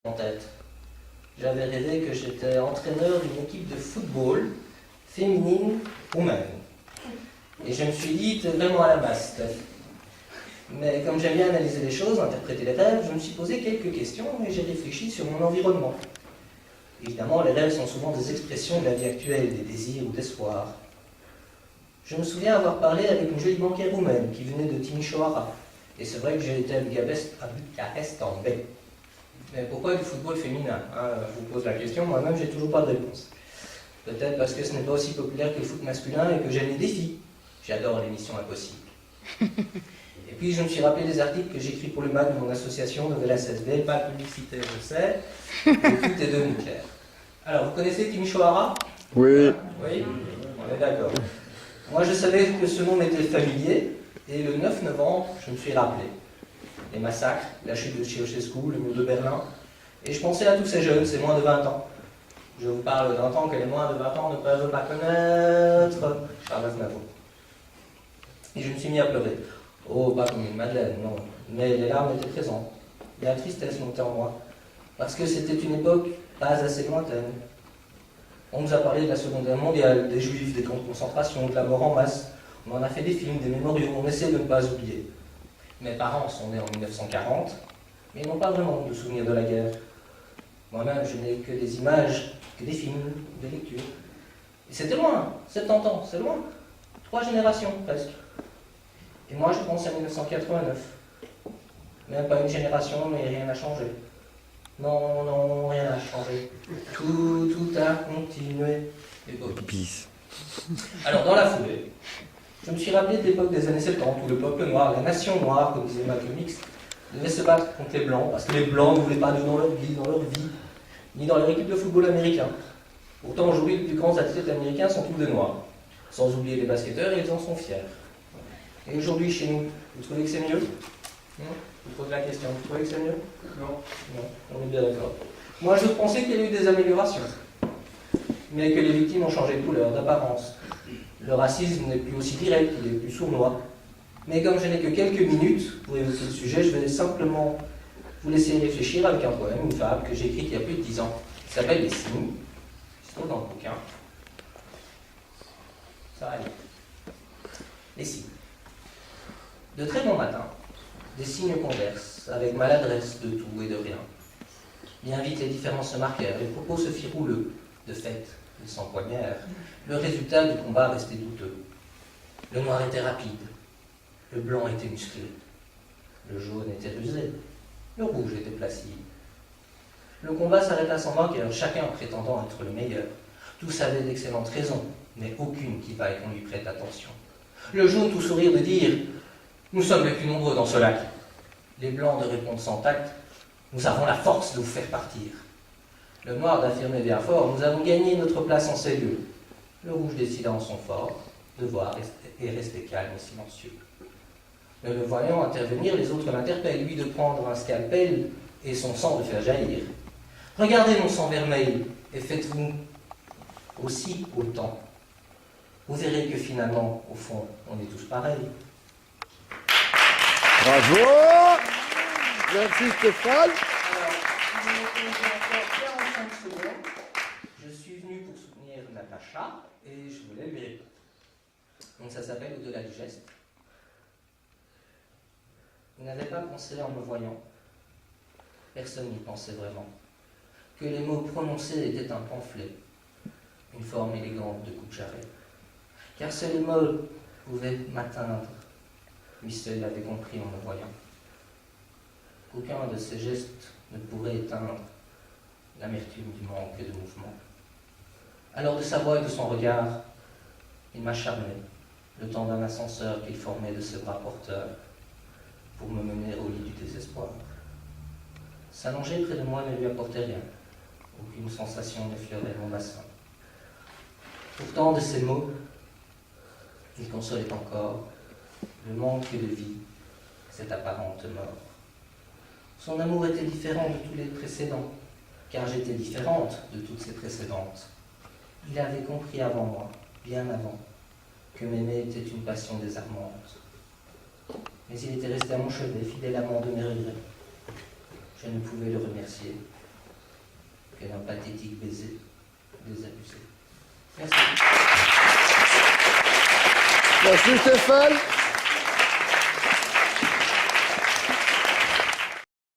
en tête. J'avais rêvé que j'étais entraîneur d'une équipe de football féminine roumaine. Et je me suis dit, t'es vraiment à la masse, Steph. Mais comme j'aime bien analyser les choses, interpréter les rêves, je me suis posé quelques questions et j'ai réfléchi sur mon environnement. Évidemment, les rêves sont souvent des expressions de la vie actuelle, des désirs ou d'espoir. Je me souviens avoir parlé avec une jolie banquière roumaine qui venait de Timișoara. Et c'est vrai que j'ai été à Bucarest en baie. Mais pourquoi du football féminin, je vous pose la question, moi-même j'ai toujours pas de réponse. Peut-être parce que ce n'est pas aussi populaire que le foot masculin et que j'aime les défis. J'adore l'émission Impossible. Et puis je me suis rappelé des articles que j'écris pour le MAC de mon association Novella SSB, pas publicitaire je sais, et tout est devenu clair. Alors vous connaissez Timișoara? Oui. Oui, on est d'accord. Moi je savais que ce nom m'était familier, et le 9 novembre, je me suis rappelé. Les massacres, la chute de Ceausescu, le mur de Berlin, et je pensais à tous ces jeunes, ces moins de 20 ans. Je vous parle d'un temps que les moins de 20 ans ne peuvent pas connaître. Charles Aznavour. Et je me suis mis à pleurer. Oh, pas comme une madeleine, non. Mais les larmes étaient présentes. Et la tristesse montait en moi. Parce que c'était une époque pas assez lointaine. On nous a parlé de la Seconde Guerre mondiale, des Juifs, des camps de concentration, de la mort en masse. On en a fait des films, des mémoriaux, on essaie de ne pas oublier. Mes parents sont nés en 1940, mais ils n'ont pas vraiment de souvenirs de la guerre. Moi-même, je n'ai que des images, que des films, des lectures. Et c'était loin, 70 ans, c'est loin. 3 générations, presque. Et moi, je pense à 1989. Même pas une génération, mais rien n'a changé. Non, non, rien n'a changé. Tout a continué. Peace. Alors, dans la foulée, je me suis rappelé de l'époque des années 70 où le peuple noir, la nation noire, comme disait Malcolm X, devait se battre contre les blancs, parce que les blancs ne voulaient pas d'eux dans leur vie, ni dans leur équipe de football américain. Pourtant, aujourd'hui, les plus grands athlètes américains sont tous des noirs. Sans oublier les basketteurs, et ils en sont fiers. Et aujourd'hui, chez nous, vous trouvez que c'est mieux? Je vous pose la question, vous trouvez que c'est mieux? Non. Non, on est bien d'accord. Moi, je pensais qu'il y a eu des améliorations, mais que les victimes ont changé de couleur, d'apparence. Le racisme n'est plus aussi direct, il est plus sournois. Mais comme je n'ai que quelques minutes pour évoquer le sujet, je vais simplement vous laisser réfléchir avec un poème, une fable que j'ai écrite il y a plus de 10 ans, qui s'appelle Les Signes, qui se trouve dans le bouquin. Ça va aller. Les signes. De très bon matin, des cygnes conversent, avec maladresse de tout et de rien. Bien vite, les différences se marquèrent, les propos se firent houleux. De fait, ils s'empoignèrent. Le résultat du combat restait douteux. Le noir était rapide, le blanc était musclé, le jaune était rusé, le rouge était placide. Le combat s'arrêta sans vainqueur, chacun prétendant être le meilleur. Tous avaient d'excellentes raisons, mais aucune qui vaille qu'on lui prête attention. Le jaune tout sourire de dire « Nous sommes les plus nombreux dans ce lac ». Les blancs de répondre sans tact « Nous avons la force de vous faire partir ». Le noir d'affirmer bien fort « Nous avons gagné notre place en ces lieux ». Le rouge décida en son fort de voir et rester calme et silencieux. Mais le voyant intervenir, les autres l'interpellent, lui de prendre un scalpel et son sang de faire jaillir. « Regardez mon sang vermeil et faites-vous aussi autant. Vous verrez que finalement, au fond, on est tous pareils. » Bravo. Merci Stéphane. Alors, si vous m'autorisez encore 45 secondes, je suis venu pour soutenir Natacha et je voulais lui répondre. Donc ça s'appelle Au-delà du geste. Vous n'avez pas pensé en me voyant, personne n'y pensait vraiment, que les mots prononcés étaient un pamphlet, une forme élégante de coup de jarret. Car seuls les mots pouvaient m'atteindre, lui seul l'avait compris en me voyant. Qu'aucun de ces gestes ne pourrait éteindre l'amertume du manque de mouvement. Alors de sa voix et de son regard, il m'acharnait, le temps d'un ascenseur qu'il formait de ses bras porteurs, pour me mener au lit du désespoir. S'allonger près de moi ne lui apportait rien, aucune sensation n'effleurait mon bassin. Pourtant, de ces mots, il consolait encore le manque de vie, cette apparente mort. Son amour était différent de tous les précédents, car j'étais différente de toutes ces précédentes. Il avait compris avant moi, bien avant, que m'aimer était une passion désarmante. Mais il était resté à mon chevet, fidèle amant de mes regrets. Je ne pouvais le remercier pathétique baiser désabusé. Merci. Merci Stéphane.